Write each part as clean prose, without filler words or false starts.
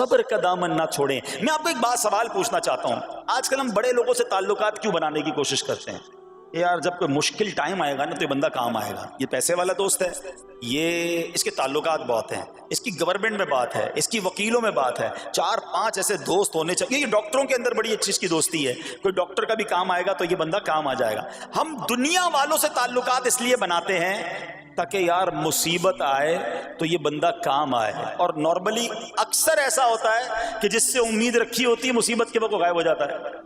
صبر کا دامن نہ چھوڑیں. میں آپ کو ایک سوال پوچھنا چاہتا ہوں. آج کل ہم بڑے لوگوں سے تعلقات کیوں بنانے کی کوشش کرتے ہیں؟ یار جب کوئی مشکل ٹائم آئے گا نا تو یہ بندہ کام آئے گا, یہ پیسے والا دوست ہے, یہ اس کے تعلقات بہت ہیں, اس کی گورنمنٹ میں بات ہے, اس کی وکیلوں میں بات ہے, 4-5 ایسے دوست ہونے چاہیے. یہ ڈاکٹروں کے اندر بڑی اچھی اس کی دوستی ہے, کوئی ڈاکٹر کا بھی کام آئے گا تو یہ بندہ کام آ جائے گا. ہم دنیا والوں سے تعلقات اس لیے بناتے ہیں تاکہ یار مصیبت آئے تو یہ بندہ کام آئے. اور نارملی اکثر ایسا ہوتا ہے کہ جس سے امید رکھی ہوتی ہے مصیبت کے وقت غائب ہو جاتا ہے.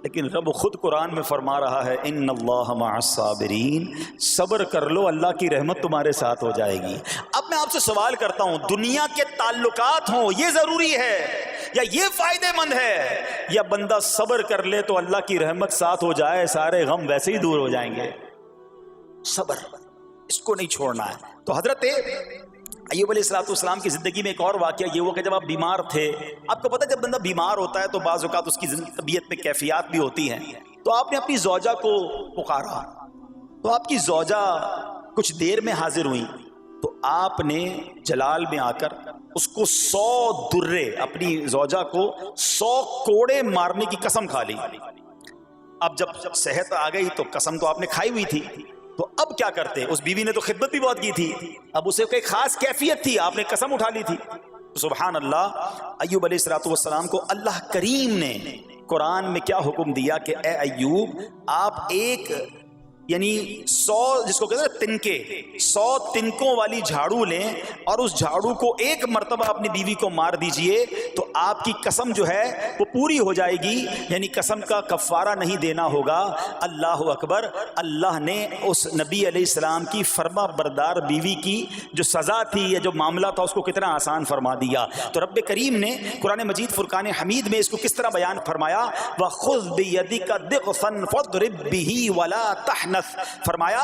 لیکن رب خود قرآن میں فرما رہا ہے ان اللہ مع الصابرین, صبر کر لو اللہ کی رحمت تمہارے ساتھ ہو جائے گی. اب میں آپ سے سوال کرتا ہوں, دنیا کے تعلقات ہوں یہ ضروری ہے یا یہ فائدے مند ہے, یا بندہ صبر کر لے تو اللہ کی رحمت ساتھ ہو جائے, سارے غم ویسے ہی دور ہو جائیں گے. صبر اس کو نہیں چھوڑنا ہے. تو حضرت ایوب علیہ السلام کی زندگی میں ایک اور واقعہ یہ ہوا کہ جب آپ بیمار تھے, آپ کو پتہ ہے جب بندہ بیمار ہوتا ہے تو بعض اوقات اس کی طبیعت میں کیفیات بھی ہوتی ہیں, تو آپ نے اپنی زوجہ کو پکارا, تو آپ کی زوجہ کچھ دیر میں حاضر ہوئی, تو آپ نے جلال میں آ کر اس کو 100 درے, اپنی زوجہ کو 100 کوڑے مارنے کی قسم کھا لی. اب جب صحت آ گئی تو قسم تو آپ نے کھائی ہوئی تھی, تو اب کیا کرتے؟ اس بیوی نے تو خدمت بھی بہت کی تھی, اب اسے کوئی خاص کیفیت تھی, آپ نے قسم اٹھا لی تھی. سبحان اللہ, ایوب علیہ السلام کو اللہ کریم نے قرآن میں کیا حکم دیا کہ اے ایوب آپ ایک یعنی 100 جس کو کہتے ہیں تنکے 100 تنکوں والی جھاڑو لیں اور اس جھاڑو کو ایک مرتبہ اپنی بیوی کو مار دیجئے تو آپ کی قسم جو ہے وہ پوری ہو جائے گی, یعنی قسم کا کفارہ نہیں دینا ہوگا. اللہ اکبر. اللہ نے اس نبی علیہ السلام کی فرما بردار بیوی کی جو سزا تھی یا جو معاملہ تھا اس کو کتنا آسان فرما دیا. تو رب کریم نے قرآن مجید فرقان حمید میں اس کو کس طرح بیان فرمایا, وَخُذْ بِيَدِكَ ضِغْثًا فَاضْرِب بِهِ وَلَا تَحْنَثْ, فرمایا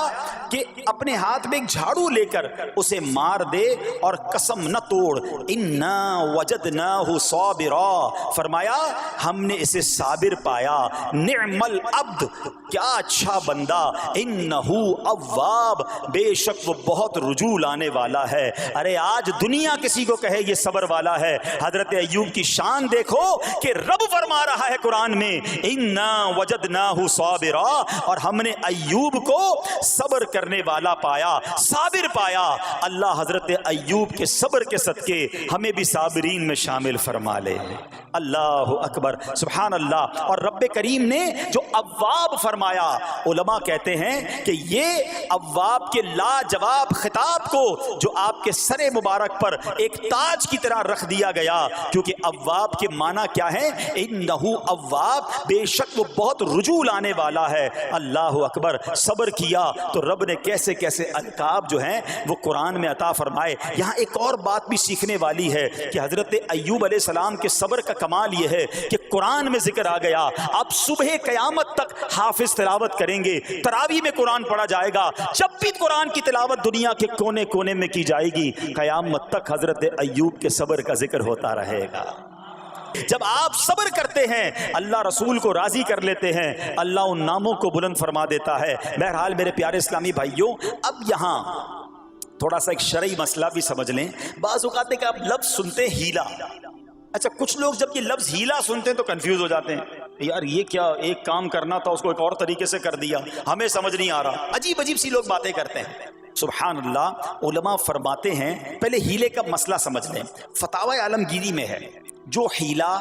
کہ اپنے ہاتھ میں ایک جھاڑو لے کر اسے مار دے اور قسم نہ توڑ. اِنَّا وَجَدْنَاهُ صَابِرًا, فرمایا ہم نے اسے صابر پایا. نعم العبد, کیا اچھا بندہ. اِنَّهُ اواب, بے شک وہ بہت رجوع لانے والا ہے. ارے آج دنیا کسی کو کہے یہ صبر والا ہے, حضرت ایوب کی شان دیکھو کہ رب فرما رہا ہے قرآن میں اِنَّا وَجَدْنَاهُ صَابِرًا, اور ہم نے ایوب کو صبر کرنے والا پایا, صابر پایا. اللہ حضرت ایوب کے صبر کے صدقے ہمیں بھی صابرین میں شامل فرما لے. اللہ اکبر, سبحان اللہ. اور رب کریم نے جو اواب فرمایا, علماء کہتے ہیں کہ یہ اواب کے لاجواب خطاب کو جو آپ کے سر مبارک پر ایک تاج کی طرح رکھ دیا گیا, کیونکہ اواب کے معنی کیا ہے؟ انہو اواب, بے شک وہ بہت رجوع لانے والا ہے. اللہ اکبر. صبر کیا تو رب نے کیسے کیسے القاب جو ہیں وہ قرآن میں عطا فرمائے. یہاں ایک اور بات بھی سیکھنے والی ہے کہ حضرت ایوب علیہ السلام کے صبر کا کمال یہ ہے کہ قرآن میں ذکر آ گیا, اب صبح قیامت تک حافظ تلاوت کریں گے, تراویح میں قرآن پڑھا جائے گا, جب بھی قرآن کی تلاوت دنیا کے کونے کونے میں کی جائے گی, قیامت تک حضرت ایوب کے صبر کا ذکر ہوتا رہے گا. جب آپ صبر کرتے ہیں اللہ رسول کو راضی کر لیتے ہیں, اللہ ان ناموں کو بلند فرما دیتا ہے. بہرحال میرے پیارے اسلامی بھائیوں, اب یہاں تھوڑا سا ایک شرعی مسئلہ بھی سمجھ لیں. بعض اوقات کہ آپ لفظ سنتے ہیلا, اچھا کچھ لوگ جب یہ لفظ ہیلا سنتے ہیں تو کنفیوز ہو جاتے ہیں, یار یہ کیا, ایک کام کرنا تھا اس کو ایک اور طریقے سے کر دیا, ہمیں سمجھ نہیں آ رہا. عجیب عجیب سی لوگ باتیں کرتے ہیں. سبحان اللہ. علماء فرماتے ہیں پہلے ہیلے کا مسئلہ سمجھ لیں. فتاوی عالمگیری میں ہے جو ہیلا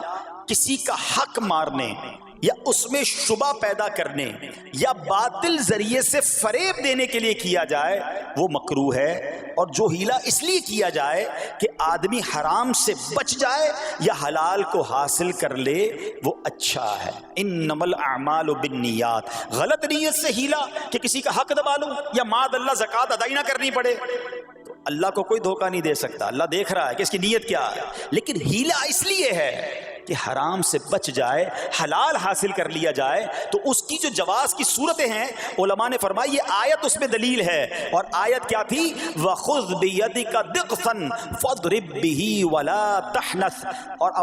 کسی کا حق مارنے یا اس میں شبہ پیدا کرنے یا باطل ذریعے سے فریب دینے کے لیے کیا جائے وہ مکروہ ہے, اور جو ہیلا اس لیے کیا جائے کہ آدمی حرام سے بچ جائے یا حلال کو حاصل کر لے وہ اچھا ہے. انما الاعمال بالنیات, غلط نیت سے ہیلا کہ کسی کا حق دبا لوں یا معاذ اللہ زکوٰۃ ادا ہی نہ کرنی پڑے, تو اللہ کو کوئی دھوکہ نہیں دے سکتا, اللہ دیکھ رہا ہے کہ اس کی نیت کیا ہے. لیکن ہیلا اس لیے ہے کہ حرام سے بچ جائے, حلال حاصل کر لیا جائے, تو اس کی جو جواز کی صورتیں ہیں علماء نے فرمایا یہ آیت اس میں دلیل ہے. اور آیت کیا تھی؟ وَخُذْ بِيَدِكَ ضِغْثًا فَاضْرِب بِهِ وَلَا تَحْنَثْ,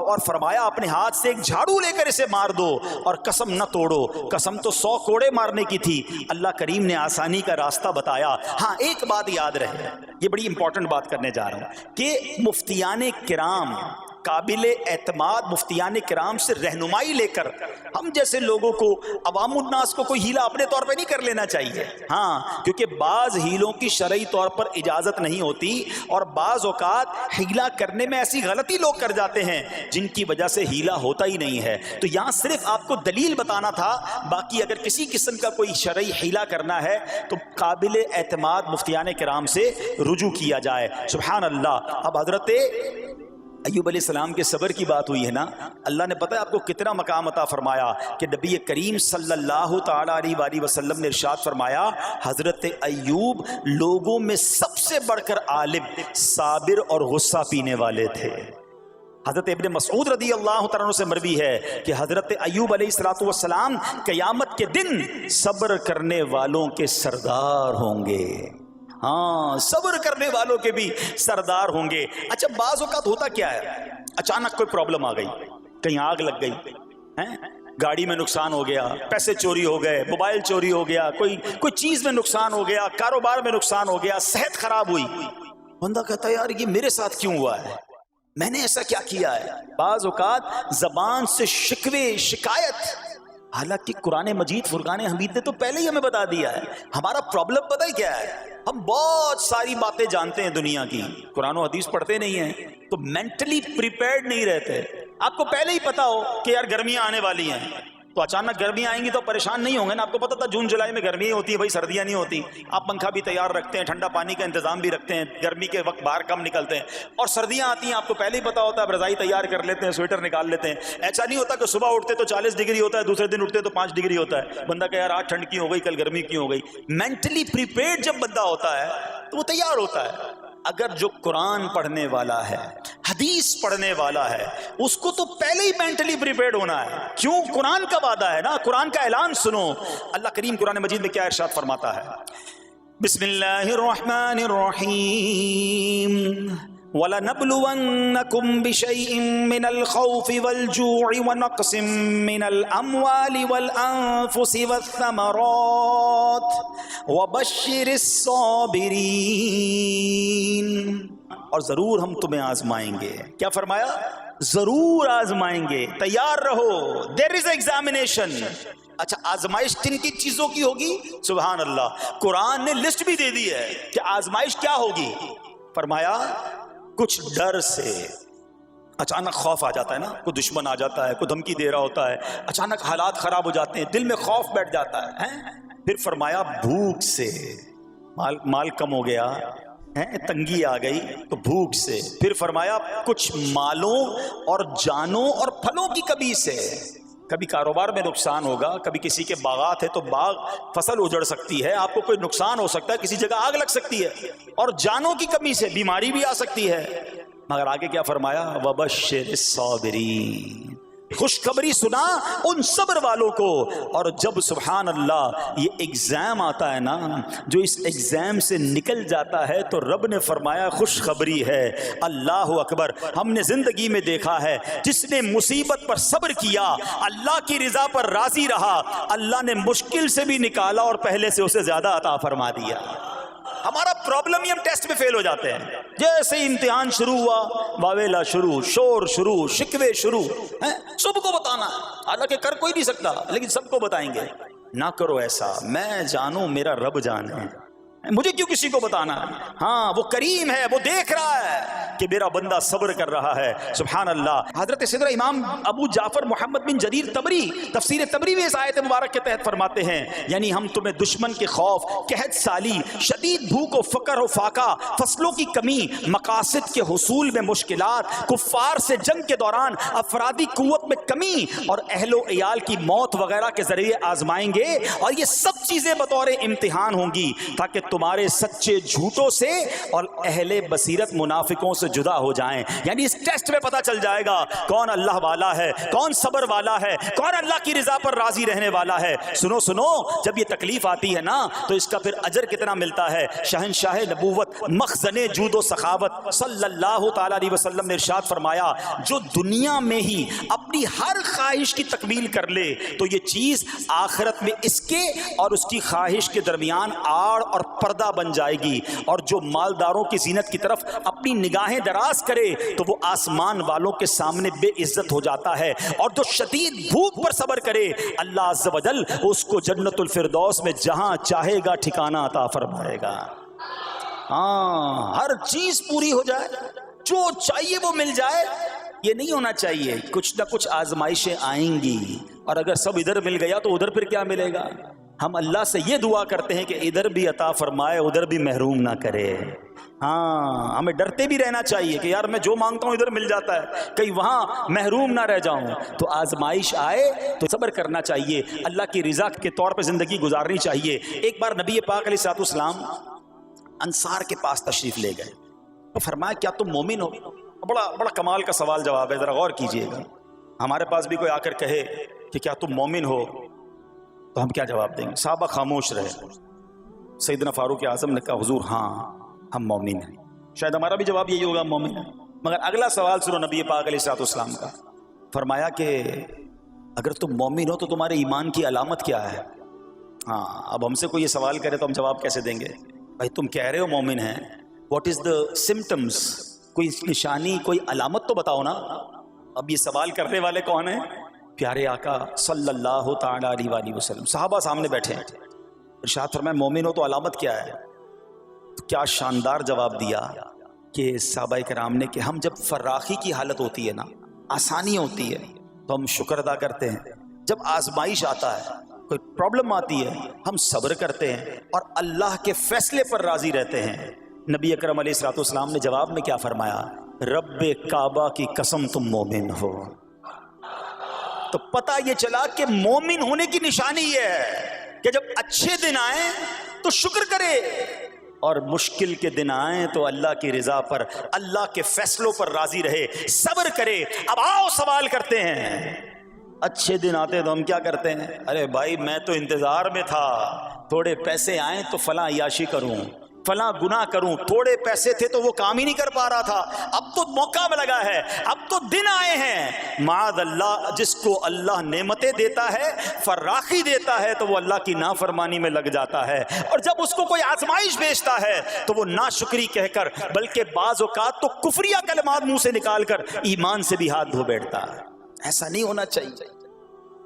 اور فرمایا اپنے ہاتھ سے ایک جھاڑو لے کر اسے مار دو اور قسم نہ توڑو. قسم تو 100 کوڑے مارنے کی تھی, اللہ کریم نے آسانی کا راستہ بتایا. ہاں ایک بات یاد رہے, یہ بڑی امپورٹنٹ بات کرنے جا رہا ہوں کہ مفتیان کرام قابل اعتماد مفتیان کرام سے رہنمائی لے کر ہم جیسے لوگوں کو، عوام الناس کو کوئی ہیلا اپنے طور پہ نہیں کر لینا چاہیے. ہاں، کیونکہ بعض ہیلوں کی شرعی طور پر اجازت نہیں ہوتی، اور بعض اوقات ہیلا کرنے میں ایسی غلطی لوگ کر جاتے ہیں جن کی وجہ سے ہیلا ہوتا ہی نہیں ہے. تو یہاں صرف آپ کو دلیل بتانا تھا، باقی اگر کسی قسم کا کوئی شرعی ہیلا کرنا ہے تو قابل اعتماد مفتیان کرام سے رجوع کیا جائے. سبحان اللہ. اب حضرت ایوب علیہ السلام کے صبر کی بات ہوئی ہے نا، اللہ نے پتہ ہے آپ کو کتنا مقام عطا فرمایا کہ نبی کریم صلی اللہ تعالی علیہ وآلہ وسلم نے ارشاد فرمایا حضرت ایوب لوگوں میں سب سے بڑھ کر عالم، صابر اور غصہ پینے والے تھے. حضرت ابن مسعود رضی اللہ تعالیٰ عنہ سے مروی ہے کہ حضرت ایوب علیہ السلام قیامت کے دن صبر کرنے والوں کے سردار ہوں گے. ہاں، صبر کرنے والوں کے بھی سردار ہوں گے. اچھا، بعض اوقات ہوتا کیا ہے، اچانک کوئی پرابلم آ گئی، کہیں آگ لگ گئی، گاڑی میں نقصان ہو گیا، پیسے چوری ہو گئے، موبائل چوری ہو گیا، کوئی چیز میں نقصان ہو گیا، کاروبار میں نقصان ہو گیا، صحت خراب ہوئی. بندہ کہتا ہے یار یہ میرے ساتھ کیوں ہوا ہے، میں نے ایسا کیا کیا ہے. بعض اوقات زبان سے شکوے، شکایت، حالانکہ قرآن مجید فرقان حمید نے تو پہلے ہی ہمیں بتا دیا ہے. ہمارا پرابلم پتہ ہی کیا ہے، ہم بہت ساری باتیں جانتے ہیں دنیا کی، قرآن و حدیث پڑھتے نہیں ہیں تو مینٹلی پریپیئرڈ نہیں رہتے. آپ کو پہلے ہی پتا ہو کہ یار گرمیاں آنے والی ہیں، تو اچانک گرمیاں آئیں گی تو پریشان نہیں ہوں گے نا. آپ کو پتا تھا جون جولائی میں گرمی ہوتی ہے بھائی، سردیاں نہیں ہوتی. آپ پنکھا بھی تیار رکھتے ہیں، ٹھنڈا پانی کا انتظام بھی رکھتے ہیں، گرمی کے وقت باہر کم نکلتے ہیں. اور سردیاں آتی ہیں آپ کو پہلے ہی پتا ہوتا ہے، رضائی تیار کر لیتے ہیں، سویٹر نکال لیتے ہیں. ایسا نہیں ہوتا کہ صبح اٹھتے تو 40 ڈگری ہوتا ہے، دوسرے دن اٹھتے تو 5 ڈگری ہوتا ہے. بندہ کہ یار آج ٹھنڈ کیوں ہو گئی، کل گرمی کیوں ہو گئی. مینٹلی پریپیئرڈ جب بندہ ہوتا ہے تو وہ تیار ہوتا ہے. اگر جو قرآن پڑھنے والا ہے، حدیث پڑھنے والا ہے، اس کو تو پہلے ہی مینٹلی پریپیئرڈ ہونا ہے. کیوں؟ قرآن کا وعدہ ہے نا، قرآن کا اعلان سنو. اللہ کریم قرآن مجید میں کیا ارشاد فرماتا ہے، بسم اللہ الرحمن الرحیم وَلَنَبْلُوَنَّكُمْ بِشَيْءٍ مِّنَ الْخَوْفِ وَالْجُوعِ وَنَقْصٍ مِّنَ الْأَمْوَالِ وَالْأَنفُسِ وَالثَّمَرَاتِ وَبَشِّرِ الصَّابِرِينَ. اور ضرور ہم تمہیں آزمائیں گے. کیا فرمایا؟ ضرور آزمائیں گے، تیار رہو. there is examination. اچھا، آزمائش کن کی چیزوں کی ہوگی؟ سبحان اللہ. قرآن نے لسٹ بھی دے دی ہے کہ آزمائش کیا ہوگی. فرمایا کچھ ڈر سے، اچانک خوف آ جاتا ہے نا، کوئی دشمن آ جاتا ہے، کوئی دھمکی دے رہا ہوتا ہے، اچانک حالات خراب ہو جاتے ہیں، دل میں خوف بیٹھ جاتا ہے. پھر فرمایا بھوک سے، مال کم ہو گیا، تنگی آ گئی تو بھوک سے. پھر فرمایا کچھ مالوں اور جانوں اور پھلوں کی کمی سے. کبھی کاروبار میں نقصان ہوگا، کبھی کسی کے باغات ہے تو باغ فصل اجڑ سکتی ہے، آپ کو کوئی نقصان ہو سکتا ہے، کسی جگہ آگ لگ سکتی ہے، اور جانوں کی کمی سے بیماری بھی آ سکتی ہے. مگر آگے کیا فرمایا؟ وَبَشِّرِ الصَّابِرِينَ. خوشخبری سنا ان صبر والوں کو. اور جب سبحان اللہ یہ ایگزام آتا ہے نا، جو اس ایگزام سے نکل جاتا ہے تو رب نے فرمایا خوشخبری ہے. اللہ اکبر. ہم نے زندگی میں دیکھا ہے جس نے مصیبت پر صبر کیا، اللہ کی رضا پر راضی رہا، اللہ نے مشکل سے بھی نکالا اور پہلے سے اسے زیادہ عطا فرما دیا. ہمارا پرابلم ہی ہم ٹیسٹ میں فیل ہو جاتے ہیں. جیسے امتحان شروع ہوا، واویلا شروع، شور شروع، شکوے شروع. سب کو بتانا، حالانکہ کر کوئی نہیں سکتا لیکن سب کو بتائیں گے. نہ کرو ایسا. میں جانوں، میرا رب جانے، مجھے کیوں کسی کو بتانا. ہاں، وہ کریم ہے، وہ دیکھ رہا ہے کہ میرا بندہ صبر کر رہا ہے. سبحان اللہ. حضرت سیدنا امام ابو جعفر محمد بن جریر تبری تفسیر تبری میں اس آیت مبارک کے تحت فرماتے ہیں، یعنی ہم تمہیں دشمن کے خوف، قحط سالی، شدید بھوک و فقر و فاقہ، فصلوں کی کمی، مقاصد کے حصول میں مشکلات، کفار سے جنگ کے دوران افرادی قوت میں کمی اور اہل و عیال کی موت وغیرہ کے ذریعے آزمائیں گے. اور یہ سب چیزیں بطور امتحان ہوں گی تاکہ تمہارے سچے جھوٹوں سے اور اہل بصیرت منافقوں سے جدا ہو جائیں. یعنی اس ٹیسٹ میں پتہ چل جائے گا کون اللہ والا ہے، کون صبر والا ہے، کون اللہ کی رضا پر راضی رہنے والا ہے. سنو سنو، جب یہ تکلیف آتی ہے نا تو اس کا پھر اجر کتنا ملتا ہے. شہنشاہ نبوت، مخزن جود و سخاوت صلی اللہ تعالی علیہ وسلم نے ارشاد فرمایا، جو دنیا میں ہی اپنی ہر خواہش کی تکمیل کر لے تو یہ چیز آخرت میں اس کے اور اس کی خواہش کے درمیان آڑ اور پردہ بن جائے گی، اور جو مالداروں کی زینت کی طرف اپنی نگاہیں دراز کرے تو وہ آسمان والوں کے سامنے بے عزت ہو جاتا ہے، اور جو شدید بھوک پر صبر کرے اللہ عز و جل اس کو جنت الفردوس میں جہاں چاہے گا ٹھکانہ عطا فرمائے گا۔ ہاں، ہر چیز پوری ہو جائے، جو چاہیے وہ مل جائے، یہ نہیں ہونا چاہیے۔ کچھ نہ کچھ آزمائشیں آئیں گی، اور اگر سب ادھر مل گیا تو ادھر پھر کیا ملے گا؟ ہم اللہ سے یہ دعا کرتے ہیں کہ ادھر بھی عطا فرمائے، ادھر بھی محروم نہ کرے۔ ہاں، ہمیں ڈرتے بھی رہنا چاہیے کہ یار میں جو مانگتا ہوں ادھر مل جاتا ہے، کہیں وہاں محروم نہ رہ جاؤں۔ تو آزمائش آئے تو صبر کرنا چاہیے، اللہ کی رضا کے طور پہ زندگی گزارنی چاہیے۔ ایک بار نبی پاک علیہ الصلوۃ والسلام انصار کے پاس تشریف لے گئے تو فرمایا کیا تم مومن ہو؟ بڑا کمال کا سوال جواب ہے، ذرا غور کیجئے گا۔ ہمارے پاس بھی کوئی آ کر کہے کہ کیا تم مومن ہو تو ہم کیا جواب دیں گے؟ صحابہ خاموش رہے۔ سیدنا فاروق اعظم نے کہا حضور ہاں ہم مومن ہیں۔ شاید ہمارا بھی جواب یہی ہوگا مومن ہے، مگر اگلا سوال سنو نبی پاک علیہ الصلوۃ والسلام کا۔ فرمایا کہ اگر تم مومن ہو تو تمہارے ایمان کی علامت کیا ہے؟ ہاں، اب ہم سے کوئی یہ سوال کرے تو ہم جواب کیسے دیں گے؟ بھائی تم کہہ رہے ہو مومن ہیں، واٹ از دا سمٹمز؟ کوئی نشانی، کوئی علامت تو بتاؤ نا۔ اب یہ سوال کرنے والے کون ہیں؟ پیارے آقا صلی اللہ تعالی علیہ وآلہ وسلم۔ صحابہ سامنے بیٹھے ہیں، ارشاد فرمایا مومن ہو تو علامت کیا ہے؟ تو کیا شاندار جواب دیا کہ صحابہ کرام نے کہ ہم جب فراخی کی حالت ہوتی ہے نا، آسانی ہوتی ہے تو ہم شکر ادا کرتے ہیں، جب آزمائش آتا ہے، کوئی پرابلم آتی ہے، ہم صبر کرتے ہیں اور اللہ کے فیصلے پر راضی رہتے ہیں۔ نبی اکرم علیہ الصلوۃ والسلام نے جواب میں کیا فرمایا؟ رب کعبہ کی قسم تم مومن ہو۔ تو پتہ یہ چلا کہ مومن ہونے کی نشانی یہ ہے کہ جب اچھے دن آئیں تو شکر کرے، اور مشکل کے دن آئیں تو اللہ کی رضا پر، اللہ کے فیصلوں پر راضی رہے، صبر کرے۔ اب آؤ سوال کرتے ہیں، اچھے دن آتے تو ہم کیا کرتے ہیں؟ ارے بھائی میں تو انتظار میں تھا، تھوڑے پیسے آئیں تو فلاں عیاشی کروں، فلاں گناہ کروں، تھوڑے پیسے تھے تو وہ کام ہی نہیں کر پا رہا تھا، اب تو موقع میں لگا ہے، اب تو دن آئے ہیں۔ معاذ اللہ، جس کو اللہ نعمتیں دیتا ہے، فراخی دیتا ہے، تو وہ اللہ کی نافرمانی میں لگ جاتا ہے، اور جب اس کو کوئی آزمائش بھیجتا ہے تو وہ ناشکری کہہ کر، بلکہ بعض اوقات تو کفریہ کلمات منہ سے نکال کر ایمان سے بھی ہاتھ دھو بیٹھتا ہے۔ ایسا نہیں ہونا چاہیے۔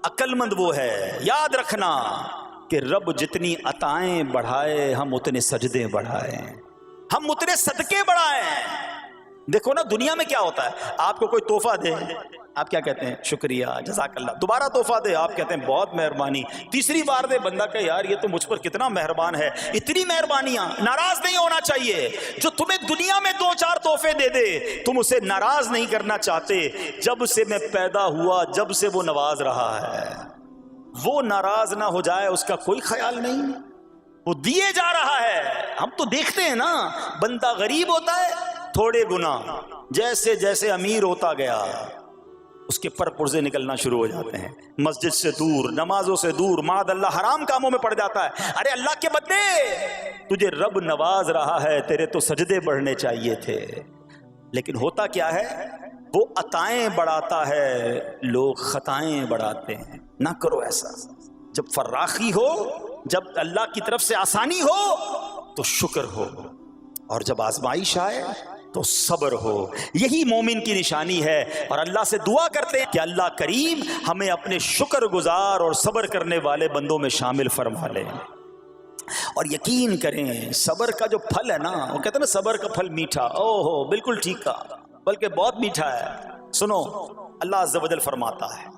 عقل مند وہ ہے، یاد رکھنا کہ رب جتنی عطائیں بڑھائے ہم اتنے سجدے بڑھائیں، ہم اتنے صدقے بڑھائیں۔ دیکھو نا دنیا میں کیا ہوتا ہے، آپ کو کوئی تحفہ دے، آپ کیا کہتے ہیں؟ شکریہ، جزاک اللہ۔ دوبارہ تحفہ دے، آپ کہتے ہیں بہت مہربانی۔ تیسری بار دے، بندہ کہ یار یہ تو مجھ پر کتنا مہربان ہے۔ اتنی مہربانیاں، ناراض نہیں ہونا چاہیے۔ جو تمہیں دنیا میں 2-4 تحفے دے دے، تم اسے ناراض نہیں کرنا چاہتے۔ جب سے میں پیدا ہوا، جب سے وہ نواز رہا ہے، وہ ناراض نہ ہو جائے اس کا کوئی خیال نہیں، وہ دیے جا رہا ہے۔ ہم تو دیکھتے ہیں نا، بندہ غریب ہوتا ہے، تھوڑے گناہ، جیسے جیسے امیر ہوتا گیا اس کے پر پرزے نکلنا شروع ہو جاتے ہیں، مسجد سے دور، نمازوں سے دور، معاذ اللہ حرام کاموں میں پڑ جاتا ہے۔ ارے اللہ کے بندے، تجھے رب نواز رہا ہے، تیرے تو سجدے بڑھنے چاہیے تھے۔ لیکن ہوتا کیا ہے، وہ عطائیں بڑھاتا ہے، لوگ خطائیں بڑھاتے ہیں۔ نہ کرو ایسا۔ جب فراخی ہو، جب اللہ کی طرف سے آسانی ہو تو شکر ہو، اور جب آزمائش آئے تو صبر ہو۔ یہی مومن کی نشانی ہے، اور اللہ سے دعا کرتے ہیں کہ اللہ کریم ہمیں اپنے شکر گزار اور صبر کرنے والے بندوں میں شامل فرما لے۔ اور یقین کریں، صبر کا جو پھل ہے نا، وہ کہتے ہیں نا صبر کا پھل میٹھا، اوہو بالکل ٹھیک کہا، بلکہ بہت میٹھا ہے۔ سنو، اللہ عز و جل فرماتا ہے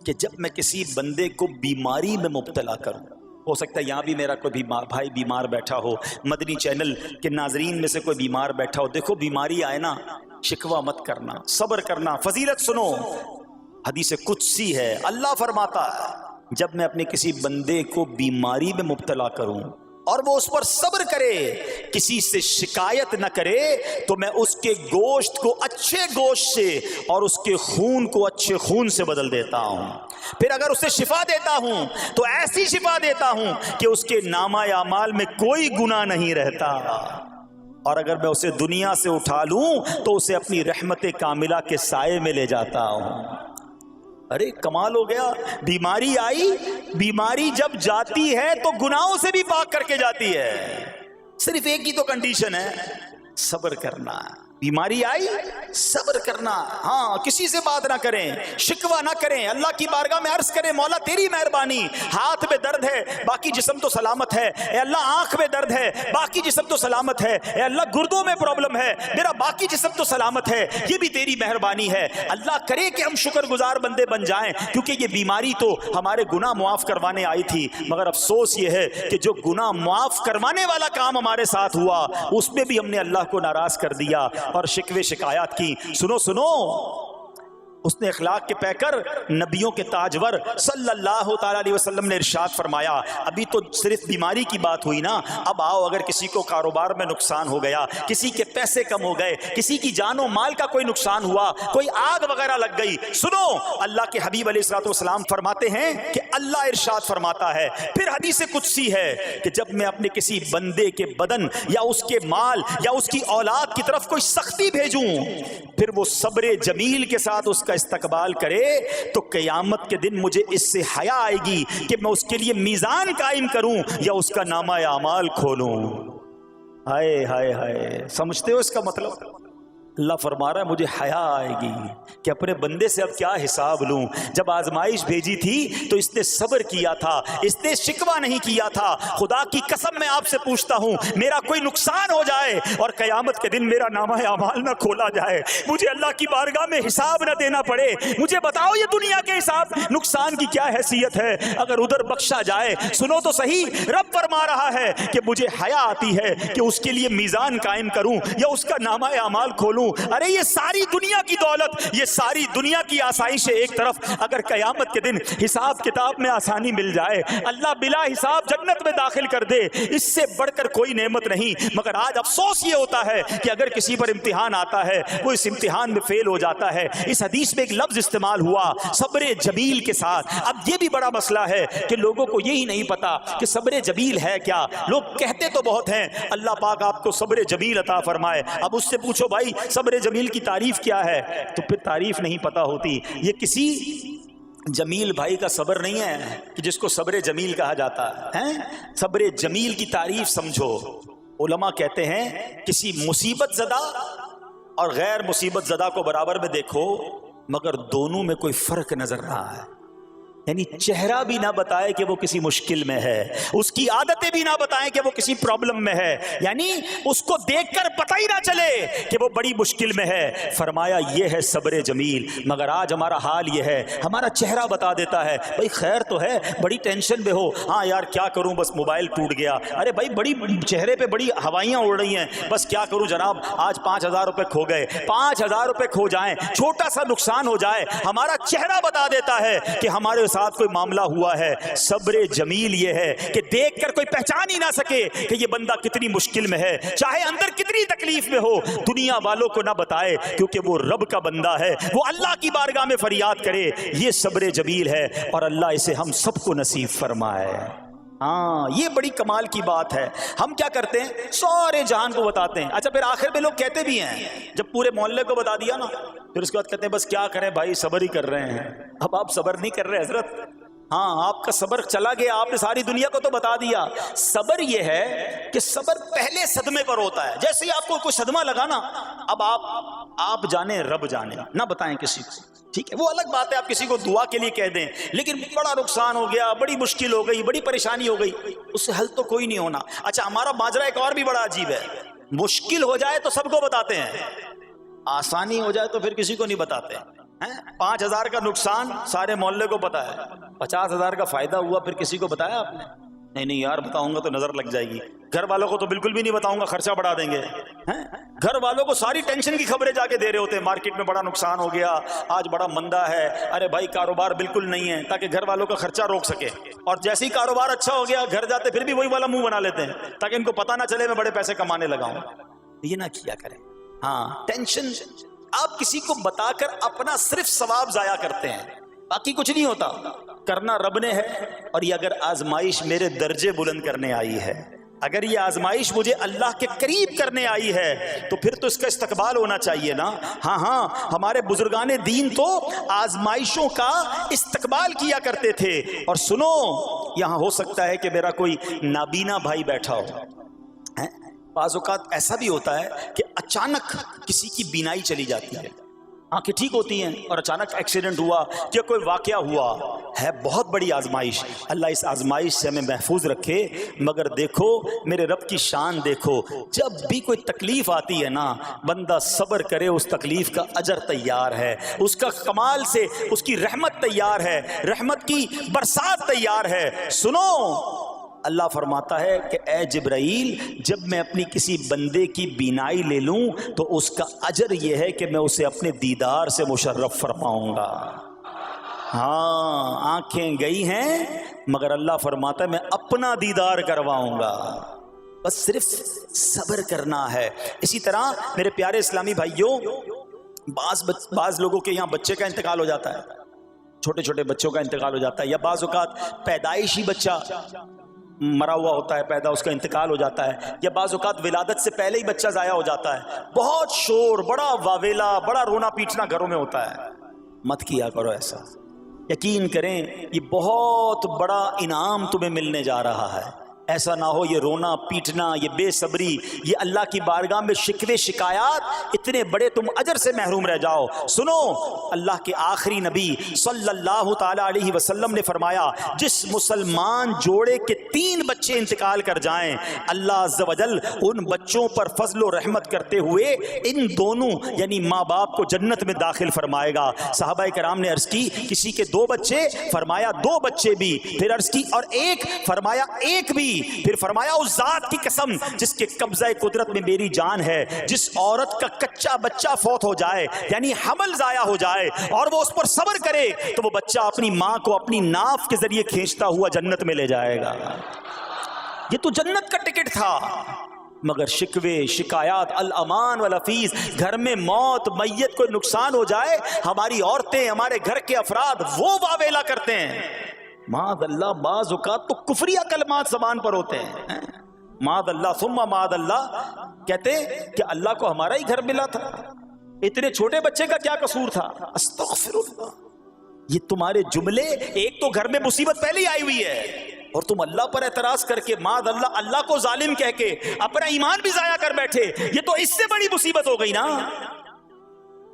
کہ جب میں کسی بندے کو بیماری میں مبتلا کروں، ہو سکتا ہے یہاں بھی میرا کوئی بھائی بیمار بیٹھا ہو، مدنی چینل کے ناظرین میں سے کوئی بیمار بیٹھا ہو، دیکھو بیماری آئے نا، شکوہ مت کرنا، صبر کرنا۔ فضیلت سنو، حدیث قدسی ہے، اللہ فرماتا ہے جب میں اپنے کسی بندے کو بیماری میں مبتلا کروں اور وہ اس پر صبر کرے، کسی سے شکایت نہ کرے، تو میں اس کے گوشت کو اچھے گوشت سے اور اس کے خون کو اچھے خون سے بدل دیتا ہوں۔ پھر اگر اسے شفا دیتا ہوں تو ایسی شفا دیتا ہوں کہ اس کے نامہ اعمال میں کوئی گناہ نہیں رہتا، اور اگر میں اسے دنیا سے اٹھا لوں تو اسے اپنی رحمت کاملہ کے سائے میں لے جاتا ہوں۔ ارے کمال ہو گیا، بیماری آئی، بیماری جب جاتی ہے تو گناہوں سے بھی پاک کر کے جاتی ہے۔ صرف ایک ہی تو کنڈیشن ہے، صبر کرنا. بیماری آئی صبر کرنا، ہاں کسی سے بات نہ کریں، شکوہ نہ کریں، اللہ کی بارگاہ میں عرض کریں مولا تیری مہربانی، ہاتھ میں درد ہے باقی جسم تو سلامت ہے، اے اللہ آنکھ میں درد ہے باقی جسم تو سلامت ہے، اے اللہ گردوں میں پرابلم ہے میرا باقی جسم تو سلامت ہے، یہ بھی تیری مہربانی ہے. اللہ کرے کہ ہم شکر گزار بندے بن جائیں، کیونکہ یہ بیماری تو ہمارے گناہ معاف کروانے آئی تھی، مگر افسوس یہ ہے کہ جو گناہ معاف کروانے والا کام ہمارے ساتھ ہوا اس میں بھی ہم نے اللہ کو ناراض کر دیا اور شکوے شکایات کی. سنو سنو، اس نے اخلاق کے پیکر نبیوں کے تاجور صلی اللہ تعالی علیہ وسلم نے ارشاد فرمایا، ابھی تو صرف بیماری کی بات ہوئی نا، اب آؤ اگر کسی کو کاروبار میں نقصان ہو گیا، کسی کے پیسے کم ہو گئے، کسی کی جان و مال کا کوئی نقصان ہوا، کوئی آگ وغیرہ لگ گئی، سنو اللہ کے حبیب علیہ الصلوۃ والسلام فرماتے ہیں کہ اللہ ارشاد فرماتا ہے، پھر حدیث قدسی ہے کہ جب میں اپنے کسی بندے کے بدن یا اس کے مال یا اس کی اولاد کی طرف کوئی سختی بھیجوں، پھر وہ صبر جمیل کے ساتھ اس کا استقبال کرے تو قیامت کے دن مجھے اس سے حیا آئے گی کہ میں اس کے لیے میزان قائم کروں یا اس کا نامہ اعمال کھولوں. ہائے ہائے ہائے، سمجھتے ہو اس کا مطلب؟ اللہ فرما رہا ہے مجھے حیا آئے گی کہ اپنے بندے سے اب کیا حساب لوں. جب آزمائش بھیجی تھی تو اس نے صبر کیا تھا، اس نے شکوہ نہیں کیا تھا. خدا کی قسم میں آپ سے پوچھتا ہوں میرا کوئی نقصان ہو جائے اور قیامت کے دن میرا نامہ اعمال نہ کھولا جائے، مجھے اللہ کی بارگاہ میں حساب نہ دینا پڑے، مجھے بتاؤ یہ دنیا کے حساب نقصان کی کیا حیثیت ہے اگر ادھر بخشا جائے. سنو تو صحیح، رب فرما رہا ہے کہ مجھے حیا آتی ہے کہ اس کے لیے میزان قائم کروں یا اس کا نامہ اعمال کھولوں. ارے یہ ساری دنیا کی دولت، یہ ساری دنیا کی آسائشیں ایک طرف، اگر قیامت کے دن حساب کتاب میں آسانی مل جائے، اللہ بلا حساب جنت میں داخل کر دے، اس سے بڑھ کر کوئی نعمت نہیں. مگر آج افسوس یہ ہوتا ہے کہ اگر کسی پر امتحان آتا ہے وہ اس امتحان میں فیل ہو جاتا ہے. اس حدیث میں ایک لفظ استعمال ہوا صبر جمیل کے ساتھ. اب یہ بھی بڑا مسئلہ ہے کہ لوگوں کو یہی نہیں پتا کہ صبر جمیل ہے کیا. لوگ کہتے تو بہت ہیں اللہ پاک آپ کو صبر جمیل عطا فرمائے، اب اس سے پوچھو بھائی صبر جمیل کی تعریف کیا ہے تو پھر تعریف نہیں پتا ہوتی. یہ کسی جمیل بھائی کا صبر نہیں ہے کہ جس کو صبر جمیل کہا جاتا ہے. صبر جمیل کی تعریف سمجھو. علماء کہتے ہیں کسی مصیبت زدہ اور غیر مصیبت زدہ کو برابر میں دیکھو مگر دونوں میں کوئی فرق نظر نہ آئے. یعنی چہرہ بھی نہ بتائے کہ وہ کسی مشکل میں ہے، اس کی عادتیں بھی نہ بتائیں کہ وہ کسی پرابلم میں ہے، یعنی اس کو دیکھ کر پتہ ہی نہ چلے کہ وہ بڑی مشکل میں ہے. فرمایا یہ ہے صبر جمیل. مگر آج ہمارا حال یہ ہے، ہمارا چہرہ بتا دیتا ہے بھائی خیر تو ہے، بڑی ٹینشن میں ہو، ہاں یار کیا کروں بس موبائل ٹوٹ گیا، ارے بھائی بڑی چہرے پہ بڑی ہوائیاں اڑ رہی ہیں، بس کیا کروں جناب آج 5,000 روپے کھو گئے. 5,000 روپے کھو جائیں، چھوٹا سا نقصان ہو جائے، ہمارا چہرہ بتا دیتا ہے کہ ہمارے ساتھ کوئی معاملہ ہوا ہے. صبر جمیل یہ ہے کہ دیکھ کر کوئی پہچان ہی نہ سکے کہ یہ بندہ کتنی مشکل میں ہے، چاہے اندر کتنی تکلیف میں ہو، دنیا والوں کو نہ بتائے کیونکہ وہ رب کا بندہ ہے، وہ اللہ کی بارگاہ میں فریاد کرے. یہ صبر جمیل ہے اور اللہ اسے ہم سب کو نصیب فرمائے. ہاں یہ بڑی کمال کی بات ہے. ہم کیا کرتے ہیں سارے جہان کو بتاتے ہیں، اچھا پھر آخر میں لوگ کہتے بھی ہیں جب پورے محلے کو بتا دیا نا پھر اس کے بعد کہتے ہیں بس کیا کریں بھائی صبر ہی کر رہے ہیں. اب آپ صبر نہیں کر رہے حضرت، ہاں آپ کا صبر چلا گیا، آپ نے ساری دنیا کو تو بتا دیا. صبر یہ ہے کہ صبر پہلے صدمے پر ہوتا ہے. جیسے ہی آپ کو کوئی صدمہ لگا نا اب آپ جانے رب جانے، نہ بتائیں کسی کو، ٹھیک ہے وہ الگ بات ہے آپ کسی کو دعا کے لیے کہہ دیں، لیکن بڑا نقصان ہو گیا، بڑی مشکل ہو گئی، بڑی پریشانی ہو گئی، اس سے حل تو کوئی نہیں ہونا. اچھا ہمارا ماجرا ایک اور بھی بڑا عجیب ہے، مشکل ہو جائے تو سب کو بتاتے ہیں، آسانی ہو جائے تو پھر کسی کو نہیں بتاتے. 5,000 کا نقصان سارے محلے کو پتا ہے، 50,000 کا فائدہ ہوا پھر کسی کو بتایا آپ نے؟ نہیں یار بتاؤں گا تو نظر لگ جائے گی. گھر والوں کو تو بالکل بھی نہیں بتاؤں گا، خرچہ بڑھا دیں گے. گھر والوں کو ساری ٹینشن کی خبریں جا کے دے رہے ہوتے ہیں، مارکیٹ میں بڑا نقصان ہو گیا، آج بڑا مندہ ہے، ارے بھائی کاروبار بالکل نہیں ہے، تاکہ گھر والوں کا خرچہ روک سکے. اور جیسے ہی کاروبار اچھا ہو گیا گھر جاتے پھر بھی وہی والا منہ بنا لیتے ہیں تاکہ ان کو پتہ نہ چلے میں بڑے پیسے کمانے لگا ہوں. یہ نہ کیا کریں. ہاں ٹینشن آپ کسی کو بتا کر اپنا صرف ثواب ضائع کرتے ہیں، باقی کچھ نہیں ہوتا. کرنا رب نے ہے، اور یہ اگر آزمائش میرے درجے بلند کرنے آئی ہے، اگر یہ آزمائش مجھے اللہ کے قریب کرنے آئی ہے تو پھر تو اس کا استقبال ہونا چاہیے نا. ہاں ہمارے بزرگان دین تو آزمائشوں کا استقبال کیا کرتے تھے. اور سنو یہاں ہو سکتا ہے کہ میرا کوئی نابینا بھائی بیٹھا ہو، بعض اوقات ایسا بھی ہوتا ہے کہ اچانک کسی کی بینائی چلی جاتی ہے، آنکھیں ٹھیک ہوتی ہیں اور اچانک ایکسیڈنٹ ہوا یا کوئی واقعہ ہوا ہے، بہت بڑی آزمائش۔ اللہ اس آزمائش سے ہمیں محفوظ رکھے، مگر دیکھو میرے رب کی شان دیکھو، جب بھی کوئی تکلیف آتی ہے نا، بندہ صبر کرے، اس تکلیف کا اجر تیار ہے، اس کا کمال سے اس کی رحمت تیار ہے، رحمت کی برسات تیار ہے۔ سنو، اللہ فرماتا ہے کہ اے جبرائیل، جب میں اپنی کسی بندے کی بینائی لے لوں تو اس کا اجر یہ ہے کہ میں اسے اپنے دیدار سے مشرف فرماؤں گا۔ ہاں، آنکھیں گئی ہیں مگر اللہ فرماتا ہے میں اپنا دیدار کرواؤں گا، بس صرف صبر کرنا ہے۔ اسی طرح میرے پیارے اسلامی بھائیوں، بعض لوگوں کے یہاں بچے کا انتقال ہو جاتا ہے، چھوٹے چھوٹے بچوں کا انتقال ہو جاتا ہے، یا بعض اوقات پیدائشی بچہ مرا ہوا ہوتا ہے پیدا، اس کا انتقال ہو جاتا ہے، یا بعض اوقات ولادت سے پہلے ہی بچہ ضائع ہو جاتا ہے، بہت شور، بڑا واویلا، بڑا رونا پیٹنا گھروں میں ہوتا ہے۔ مت کیا کرو ایسا، یقین کریں یہ بہت بڑا انعام تمہیں ملنے جا رہا ہے۔ ایسا نہ ہو یہ رونا پیٹنا، یہ بے صبری، یہ اللہ کی بارگاہ میں شکوے شکایات، اتنے بڑے تم اجر سے محروم رہ جاؤ۔ سنو، اللہ کے آخری نبی صلی اللہ تعالی علیہ وسلم نے فرمایا، جس مسلمان جوڑے کے 3 بچے انتقال کر جائیں، اللہ عز و جل ان بچوں پر فضل و رحمت کرتے ہوئے ان دونوں یعنی ماں باپ کو جنت میں داخل فرمائے گا۔ صحابہ کرام نے عرض کی کسی کے 2 بچے، فرمایا 2 بچے بھی، پھر عرض کی اور 1، فرمایا 1 بھی، پھر فرمایا اس ذات کی قسم جس کے قبضہ قدرت میں میری جان ہے، جس عورت کا کچا بچہ فوت ہو جائے یعنی حمل ضائع ہو جائے اور وہ اس پر صبر کرے تو وہ بچہ اپنی ماں کو اپنی ناف کے ذریعے کھینچتا ہوا جنت میں لے جائے گا۔ یہ تو جنت کا ٹکٹ تھا، مگر شکوے شکایات، الامان والافیز، گھر میں موت، میت کو نقصان ہو جائے، ہماری عورتیں، ہمارے گھر کے افراد وہ واویلا کرتے ہیں۔ معاذ اللہ، بعض اوقات تو کفریہ کلمات زبان پر ہوتے ہیں، معاذ اللہ ثم معاذ اللہ، کہتے کہ اللہ کو ہمارا ہی گھر ملا تھا، اتنے چھوٹے بچے کا کیا قصور تھا؟ استغفر اللہ۔ یہ تمہارے جملے، ایک تو گھر میں مصیبت پہلے ہی آئی ہوئی ہے اور تم اللہ پر اعتراض کر کے معاذ اللہ، اللہ کو ظالم کہہ کے اپنا ایمان بھی ضائع کر بیٹھے، یہ تو اس سے بڑی مصیبت ہو گئی نا۔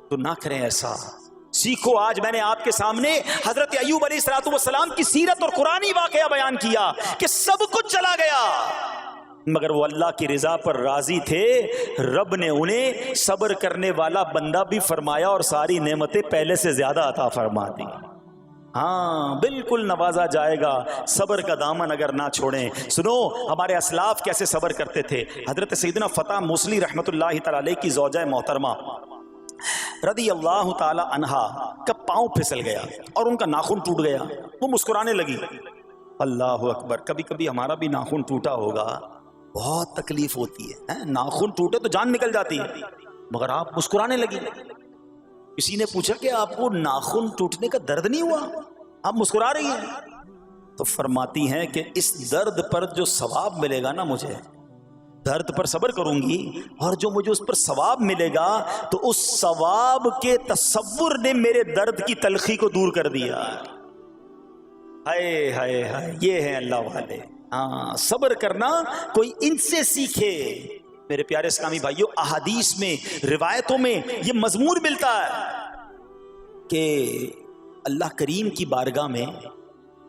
تو نہ کریں ایسا، سیکھو۔ آج میں نے آپ کے سامنے حضرت ایوب علیہ السلام کی سیرت اور قرآنی واقعہ بیان کیا کہ سب کچھ چلا گیا مگر وہ اللہ کی رضا پر راضی تھے، رب نے انہیں صبر کرنے والا بندہ بھی فرمایا اور ساری نعمتیں پہلے سے زیادہ عطا فرما دی۔ ہاں بالکل نوازا جائے گا، صبر کا دامن اگر نہ چھوڑیں۔ سنو ہمارے اسلاف کیسے صبر کرتے تھے۔ حضرت سیدنا فتح موصلی رحمت اللہ تعالی علیہ کی زوجہ محترمہ رضی اللہ تعالی عنہا کا پاؤں پھسل گیا اور ان کا ناخن ٹوٹ گیا، وہ مسکرانے لگی۔ اللہ اکبر، کبھی کبھی ہمارا بھی ناخن ٹوٹا ہوگا، بہت تکلیف ہوتی ہے، ناخن ٹوٹے تو جان نکل جاتی ہے، مگر آپ مسکرانے لگی۔ کسی نے پوچھا کہ آپ کو ناخن ٹوٹنے کا درد نہیں ہوا، آپ مسکرا رہی ہیں؟ تو فرماتی ہیں کہ اس درد پر جو ثواب ملے گا نا، مجھے درد پر صبر کروں گی اور جو مجھے اس پر ثواب ملے گا تو اس ثواب کے تصور نے میرے درد کی تلخی کو دور کر دیا۔ ہائے ہائے ہائے، یہ ہے اللہ والے۔ ہاں، صبر کرنا کوئی ان سے سیکھے۔ میرے پیارے اسلامی بھائیوں، احادیث میں، روایتوں میں یہ مضمون ملتا ہے کہ اللہ کریم کی بارگاہ میں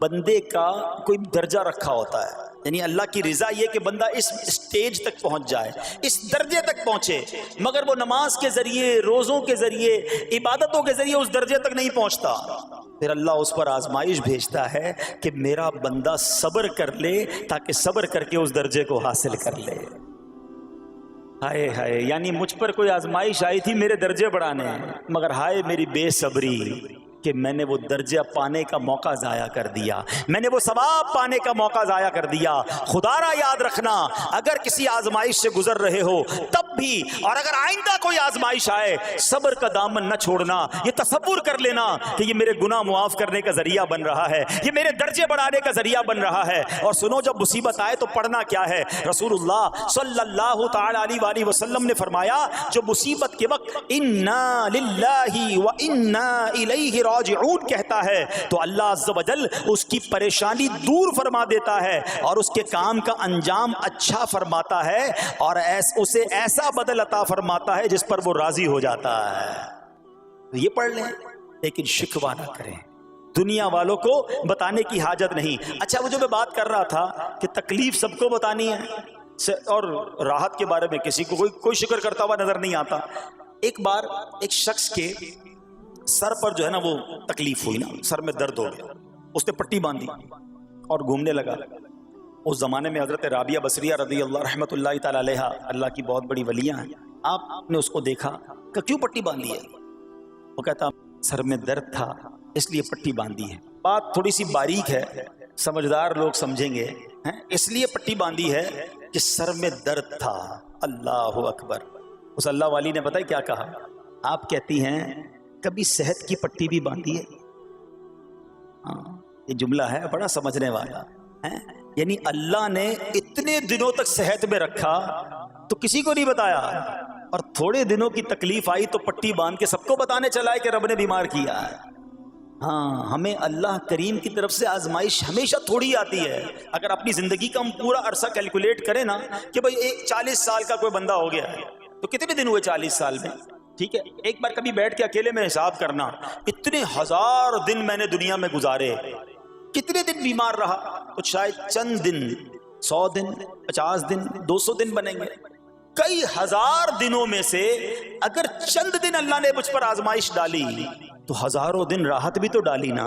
بندے کا کوئی درجہ رکھا ہوتا ہے، یعنی اللہ کی رضا یہ کہ بندہ اس سٹیج تک پہنچ جائے، اس درجے تک پہنچے، مگر وہ نماز کے ذریعے، روزوں کے ذریعے، عبادتوں کے ذریعے اس درجے تک نہیں پہنچتا، پھر اللہ اس پر آزمائش بھیجتا ہے کہ میرا بندہ صبر کر لے تاکہ صبر کر کے اس درجے کو حاصل کر لے۔ ہائے ہائے، یعنی مجھ پر کوئی آزمائش آئی تھی میرے درجے بڑھانے، مگر ہائے میری بے صبری کہ میں نے وہ درجہ پانے کا موقع ضائع کر دیا، میں نے وہ ثواب پانے کا موقع ضائع کر دیا۔ خدا را یاد رکھنا، اگر کسی آزمائش سے گزر رہے ہو تب بھی، اور اگر آئندہ کوئی آزمائش آئے، صبر کا دامن نہ چھوڑنا، یہ تصور کر لینا کہ یہ میرے گناہ معاف کرنے کا ذریعہ بن رہا ہے، یہ میرے درجے بڑھانے کا ذریعہ بن رہا ہے۔ اور سنو، جب مصیبت آئے تو پڑھنا کیا ہے؟ رسول اللہ صلی اللہ تعالی علیہ وآلہ وسلم نے فرمایا، جو مصیبت کے وقت انا للہ و انا الیہ راجعون کہتا ہے تو اللہ عز و جل اس کی پریشانی دور فرما دیتا ہے اور اس کے کام کا انجام اچھا فرماتا ہے اور اسے ایسا بدل عطا فرماتا ہے جس پر وہ راضی ہو جاتا ہے. تو یہ پڑھ لیں لیکن شکوہ نہ کریں, دنیا والوں کو بتانے کی حاجت نہیں. اچھا وہ جو میں بات کر رہا تھا کہ تکلیف سب کو بتانی ہے اور راحت کے بارے میں کسی کو کوئی شکر کرتا ہوا نظر نہیں آتا. ایک بار ایک شخص کے سر پر جو ہے نا وہ تکلیف ہوئی نا, سر میں درد ہو گیا, اس نے پٹی باندھی اور گھومنے لگا. اس زمانے میں حضرت رابعہ بصریہ رضی اللہ رحمۃ اللہ تعالی علیہا اللہ کی بہت بڑی ولیاں ہیں. آپ نے اس کو دیکھا کہ کیوں پٹی باندھی ہے؟ وہ کہتا سر میں درد تھا اس لیے پٹی باندھی ہے. بات تھوڑی سی باریک ہے, سمجھدار لوگ سمجھیں گے. اس لیے پٹی باندھی ہے کہ سر میں درد تھا. اللہ اکبر. اس اللہ والی نے پتہ ہے کیا کہا؟ آپ کہتی ہیں کبھی صحت کی پٹی بھی باندھی ہے؟ یہ جملہ ہے بڑا سمجھنے والا ہے. یعنی اللہ نے اتنے دنوں تک صحت میں رکھا تو کسی کو نہیں بتایا, اور تھوڑے دنوں کی تکلیف آئی تو پٹی باندھ کے سب کو بتانے چلا ہے کہ رب نے بیمار کیا ہے. ہاں, ہمیں اللہ کریم کی طرف سے آزمائش ہمیشہ تھوڑی آتی ہے. اگر اپنی زندگی کا ہم پورا عرصہ کیلکولیٹ کریں نا کہ بھئی 40 سال کا کوئی بندہ ہو گیا ہے تو کتنے دن ہوئے 40 سال میں؟ ٹھیک ہے, ایک بار کبھی بیٹھ کے اکیلے میں حساب کرنا, اتنے ہزار دن میں نے دنیا میں گزارے, کتنے دن بیمار رہا؟ تو شاید چند دن, 100 دن, 50 دن, 200 دن بنیں گے. کئی ہزار دنوں میں سے اگر چند دن اللہ نے مجھ پر آزمائش ڈالی تو ہزاروں دن راحت بھی تو ڈالی نا,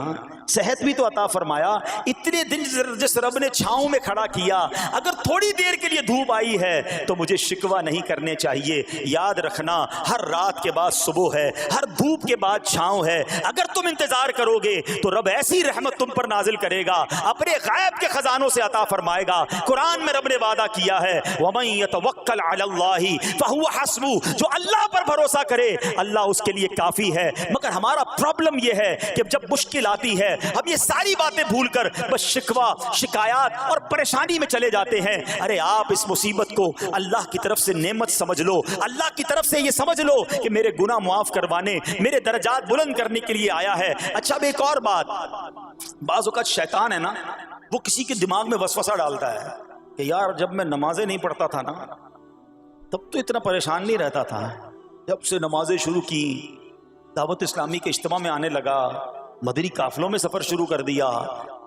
صحت بھی تو عطا فرمایا. اتنے دن جس رب نے چھاؤں میں کھڑا کیا, اگر تھوڑی دیر کے لیے دھوپ آئی ہے تو مجھے شکوہ نہیں کرنے چاہیے. یاد رکھنا ہر رات کے بعد صبح ہے, ہر دھوپ کے بعد چھاؤں ہے. اگر تم انتظار کرو گے تو رب ایسی رحمت تم پر نازل کرے گا, اپنے غیب کے خزانوں سے عطا فرمائے گا. قرآن میں رب نے وعدہ کیا ہے وَمَن يَتَوَکَّلْ عَلَى اللَّهِ فَهُوَ حَسْبُهُ, جو اللہ پر بھروسہ کرے اللہ اس کے لیے کافی ہے. مگر ہمارا پرابلم یہ ہے کہ جب مشکل آتی ہے ہم یہ ساری باتیں بھول کر بس شکوہ, شکایات اور پریشانی میں چلے جاتے ہیں. ارے آپ اس مصیبت کو اللہ کی طرف سے نعمت سمجھ لو, اللہ کی طرف سے یہ سمجھ لو کہ میرے گناہ معاف کروانے, میرے درجات بلند کرنے کے لیے آیا ہے. اچھا اب ایک اور بات, بعض اوقات شیطان ہے نا وہ کسی کے دماغ میں وسوسہ ڈالتا ہے کہ یار جب میں نمازیں نہیں پڑھتا تھا نا تب تو اتنا پریشان نہیں رہتا تھا, جب سے نمازیں شروع کی, دعوت اسلامی کے اجتماع میں آنے لگا, مدنی قافلوں میں سفر شروع کر دیا,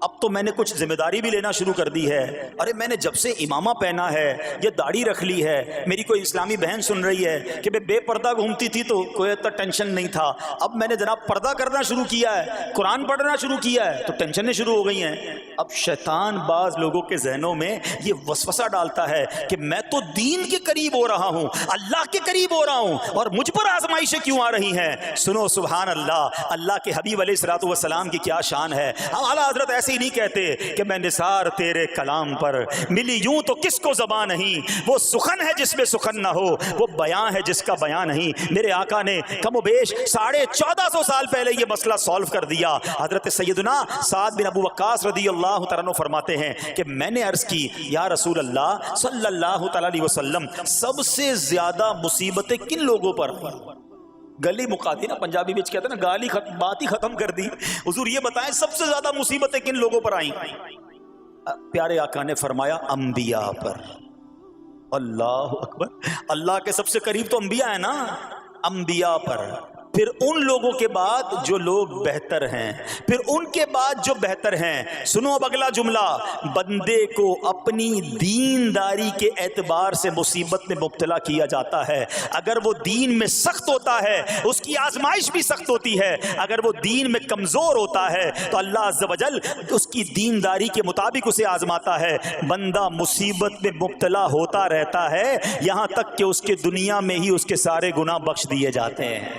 اب تو میں نے کچھ ذمہ داری بھی لینا شروع کر دی ہے. ارے میں نے جب سے امامہ پہنا ہے, یہ داڑھی رکھ لی ہے, میری کوئی اسلامی بہن سن رہی ہے کہ بے پردہ گھومتی تھی تو کوئی اتنا ٹینشن نہیں تھا, اب میں نے جناب پردہ کرنا شروع کیا ہے, قرآن پڑھنا شروع کیا ہے تو ٹینشنیں شروع ہو گئی ہیں. اب شیطان بعض لوگوں کے ذہنوں میں یہ وسوسہ ڈالتا ہے کہ میں تو دین کے قریب ہو رہا ہوں, اللہ کے قریب ہو رہا ہوں, اور مجھ پر آزمائشیں کیوں آ رہی ہیں؟ سنو سبحان اللہ, اللہ کے حبیب علیہ الصلوۃ والسلام کی کیا شان ہے. اعلیٰ حضرت ایسے ہی نہیں کہتے کہ میں نثار تیرے کلام پر, ملی یوں تو کس کو زبان نہیں, وہ سخن ہے جس میں سخن نہ ہو, وہ بیان ہے جس کا بیان نہیں. میرے آقا نے کم و بیش 1450 سال پہلے یہ مسئلہ سالو کر دیا. حضرت سیدنا سعد بن ابو وقاص رضی اللہ تعالیٰ عنہ فرماتے ہیں کہ میں نے عرض کی یا رسول اللہ صلی اللہ تعالیٰ علیہ وسلم سب سے زیادہ مصیبتیں کن لوگوں پر؟ گلی مکا دی نا, پنجابی میں کہتے ہیں نا گالی بات ہی ختم کر دی. حضور یہ بتائیں سب سے زیادہ مصیبتیں کن لوگوں پر آئیں؟ پیارے آقا نے فرمایا انبیاء پر. اللہ اکبر, اللہ کے سب سے قریب تو انبیاء ہیں نا, انبیاء پر, پھر ان لوگوں کے بعد جو لوگ بہتر ہیں, پھر ان کے بعد جو بہتر ہیں. سنو اب اگلا جملہ, بندے کو اپنی دینداری کے اعتبار سے مصیبت میں مبتلا کیا جاتا ہے. اگر وہ دین میں سخت ہوتا ہے اس کی آزمائش بھی سخت ہوتی ہے, اگر وہ دین میں کمزور ہوتا ہے تو اللہ عز و جل اس کی دینداری کے مطابق اسے آزماتا ہے. بندہ مصیبت میں مبتلا ہوتا رہتا ہے یہاں تک کہ اس کے دنیا میں ہی اس کے سارے گناہ بخش دیے جاتے ہیں.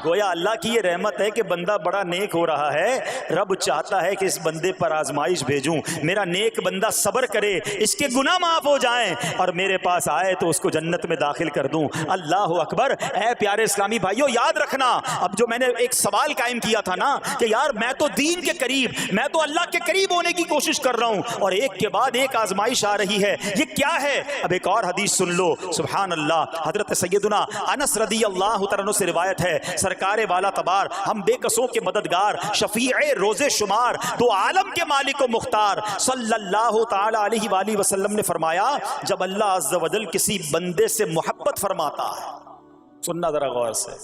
گویا اللہ کی یہ رحمت ہے کہ بندہ بڑا نیک ہو رہا ہے, رب چاہتا ہے کہ اس بندے پر آزمائش بھیجوں, میرا نیک بندہ صبر کرے, اس کے گناہ معاف ہو جائیں اور میرے پاس آئے تو اس کو جنت میں داخل کر دوں. اللہ اکبر. اے پیارے اسلامی بھائیو یاد رکھنا, اب جو میں نے ایک سوال قائم کیا تھا نا کہ یار میں تو دین کے قریب, میں تو اللہ کے قریب ہونے کی کوشش کر رہا ہوں اور ایک کے بعد ایک آزمائش آ رہی ہے, یہ کیا ہے؟ اب ایک اور حدیث سن لو. سبحان اللہ, حضرت سیدنا انس رضی اللہ تعالیٰ عنہ سے روایت ہے, سرکار والا تبار، ہم بے قصوں کے مددگار، شفیع روز شمار، دو عالم کے مالک و مختار صلی اللہ تعالی علیہ وآلہ وسلم نے فرمایا جب اللہ عز و جل کسی بندے سے محبت فرماتا ہے، سننا ذرا غور سے،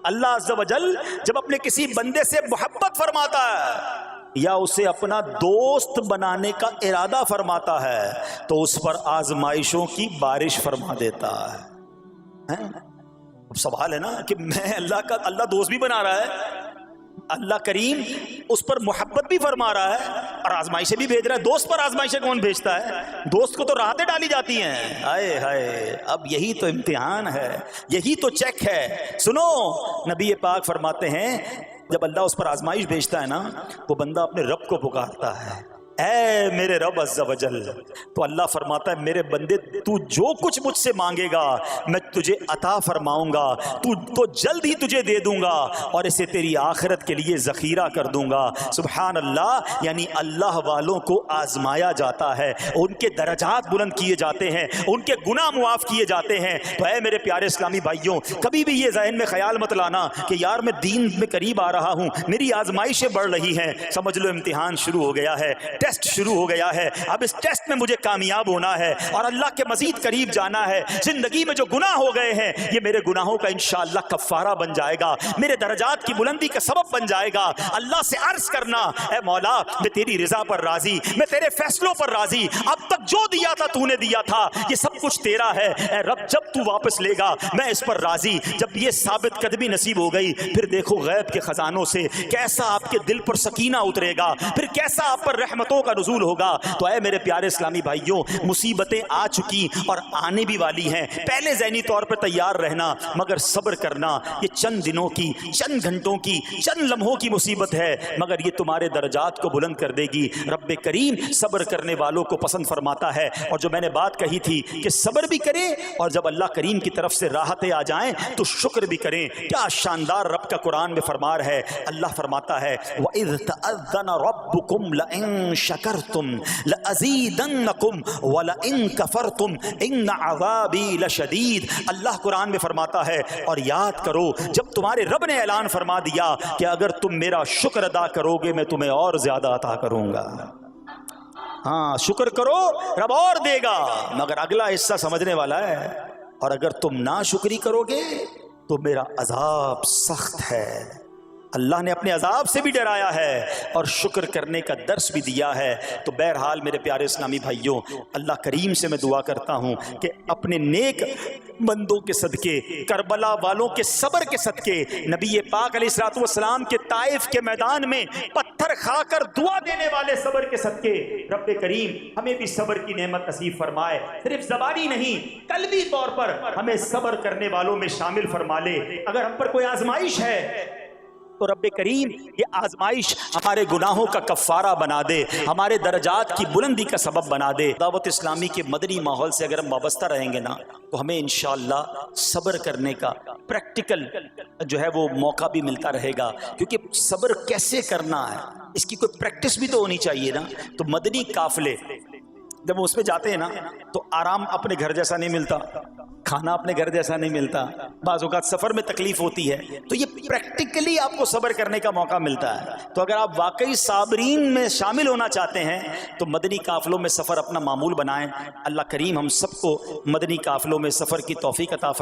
اللہ عز و جل جب اپنے کسی بندے سے محبت فرماتا ہے یا اسے اپنا دوست بنانے کا ارادہ فرماتا ہے تو اس پر آزمائشوں کی بارش فرما دیتا ہے۔ اب سوال ہے نا کہ میں اللہ دوست بھی بنا رہا ہے، اللہ کریم اس پر محبت بھی فرما رہا ہے اور آزمائشیں بھی بھیج رہا ہے۔ دوست پر آزمائشیں کون بھیجتا ہے؟ دوست کو تو راحتیں ڈالی جاتی ہیں۔ ہائے ہائے، اب یہی تو امتحان ہے، یہی تو چیک ہے۔ سنو، نبی پاک فرماتے ہیں جب اللہ اس پر آزمائش بھیجتا ہے نا، وہ بندہ اپنے رب کو پکارتا ہے، اے میرے رب عز و جل، تو اللہ فرماتا ہے میرے بندے تو جو کچھ مجھ سے مانگے گا میں تجھے عطا فرماؤں گا، تو جلد ہی تجھے دے دوں گا اور اسے تیری آخرت کے لیے ذخیرہ کر دوں گا۔ سبحان اللہ، یعنی اللہ والوں کو آزمایا جاتا ہے، ان کے درجات بلند کیے جاتے ہیں، ان کے گناہ معاف کیے جاتے ہیں۔ تو اے میرے پیارے اسلامی بھائیوں، کبھی بھی یہ ذہن میں خیال مت لانا کہ یار میں دین میں قریب آ رہا ہوں، میری آزمائشیں بڑھ رہی ہیں، سمجھ لو امتحان شروع ہو گیا ہے، ٹیسٹ شروع ہو گیا ہے، اب اس ٹیسٹ میں مجھے کامیاب ہونا ہے اور اللہ کے مزید قریب جانا ہے۔ زندگی میں جو گناہ ہو گئے ہیں یہ میرے گناہوں کا انشاءاللہ کفارہ بن جائے گا، میرے درجات کی بلندی کا سبب بن جائے گا۔ اللہ سے عرض کرنا، اے مولا میں تیری رضا پر راضی، میں تیرے فیصلوں پر راضی، اب تک جو دیا تھا تو نے دیا تھا، یہ سب کچھ تیرا ہے، اے رب جب تو واپس لے گا میں اس پر راضی۔ جب یہ ثابت قدمی نصیب ہو گئی پھر دیکھو غیب کے خزانوں سے کیسا آپ کے دل پر سکینہ اترے گا، پھر کیسا آپ پر رحمتوں کا نزول ہوگا۔ تو اے میرے پیارے اسلامی بھائیوں، مصیبتیں آ چکی اور آنے بھی والی ہیں، پہلے ذہنی طور پر تیار رہنا مگر صبر کرنا۔ یہ چند دنوں کی، چند گھنٹوں کی، چند لمحوں کی مصیبت ہے مگر یہ تمہارے درجات کو بلند کر دے گی۔ رب کریم صبر کرنے والوں کو پسند فرماتا ہے، اور جو میں نے بات کہی تھی کہ صبر بھی کریں اور جب اللہ کریم کی طرف سے راحتیں آ جائیں تو شکر بھی کریں۔ کیا شاندار رب کا قرآن میں فرمان ہے، اللہ فرماتا ہے وَإِذْ تَأَذَّنَ رَبُّكُمْ لَئِن شَكَرْتُمْ لَأَزِيدَنَّكُمْ وَلَئِن كَفَرْتُمْ إِنَّ عَذَابِي لَشَدِيدٌ۔ اللہ قرآن میں فرماتا ہے اور یاد کرو جب تمہارے رب نے اعلان فرما دیا کہ اگر تم میرا شکر ادا کرو گے میں تمہیں اور زیادہ عطا کروں گا۔ ہاں شکر کرو رب اور دے گا، مگر اگلا حصہ سمجھنے والا ہے، اور اگر تم ناشکری کرو گے تو میرا عذاب سخت ہے۔ اللہ نے اپنے عذاب سے بھی ڈرایا ہے اور شکر کرنے کا درس بھی دیا ہے۔ تو بہرحال میرے پیارے اسلامی بھائیوں، اللہ کریم سے میں دعا کرتا ہوں کہ اپنے نیک بندوں کے صدقے، کربلا والوں کے صبر کے صدقے، نبی پاک علیہ الصلوۃ والسلام کے طائف کے میدان میں پتھر کھا کر دعا دینے والے صبر کے صدقے، رب کریم ہمیں بھی صبر کی نعمت نصیب فرمائے، صرف زبانی نہیں قلبی طور پر ہمیں صبر کرنے والوں میں شامل فرما لے۔ اگر ہم پر کوئی آزمائش ہے تو رب کریم یہ آزمائش ہمارے گناہوں کا کفارہ بنا دے، ہمارے درجات کی بلندی کا سبب بنا دے۔ دعوت اسلامی کے مدنی ماحول سے اگر ہم وابستہ رہیں گے نا تو ہمیں انشاءاللہ صبر کرنے کا پریکٹیکل جو ہے وہ موقع بھی ملتا رہے گا، کیونکہ صبر کیسے کرنا ہے اس کی کوئی پریکٹس بھی تو ہونی چاہیے نا۔ تو مدنی قافلے جب اس میں جاتے ہیں نا تو آرام اپنے گھر جیسا نہیں ملتا، کھانا اپنے گھر جیسا نہیں ملتا، بعض اوقات سفر میں تکلیف ہوتی ہے، تو یہ پریکٹیکلی آپ کو صبر کرنے کا موقع ملتا ہے۔ تو اگر آپ واقعی صابرین میں شامل ہونا چاہتے ہیں تو مدنی قافلوں میں سفر اپنا معمول بنائیں۔ اللہ کریم ہم سب کو مدنی قافلوں میں سفر کی توفیق عطا فرمائے۔